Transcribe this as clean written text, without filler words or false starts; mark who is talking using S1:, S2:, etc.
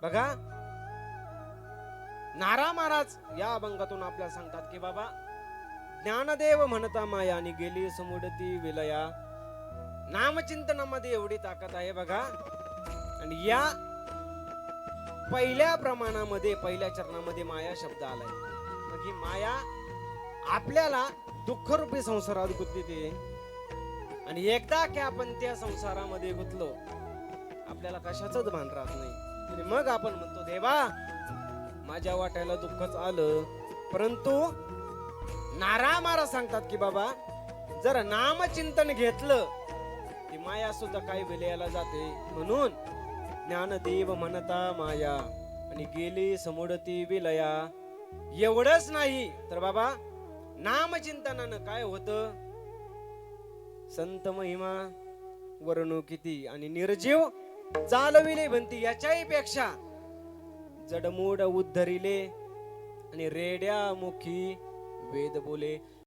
S1: बघा, नारा महाराज या अभंगातून आपल्याला सांगतात की बाबा, ज्ञानदेव म्हणता माया आणि गेली समुडती विलया. नामचिंतनामध्ये एवढी ताकद आहे बघा. आणि या पहिल्या प्रमाणामध्ये, पहिल्या चरणामध्ये माया शब्द आलाय. मग ही माया आपल्याला दुःखरूपी संसारात गुंतते. आणि एकदा की आपण त्या संसारामध्ये गुंतलो, आपल्याला कशाचंच भान राहत नाही. आणि मग आपण म्हणतो, देवा माझ्या वाट्याला दुःखच आलं. परंतु नारा महाराज सांगतात की बाबा, जर नामचिंतन घेतलं ती माया सुद्धा काही विलयाला जाते. म्हणून ज्ञानदेव म्हणता माया आणि गेली समुडती विलया. एवढंच नाही तर बाबा, नामचिंतनानं काय होतं, संत महिमा वर्णू किती आणि निर्जीव चालविले म्हणती याच्याही पेक्षा जडमूड उद्धरिले आणि रेड्या मुखी वेद बोले.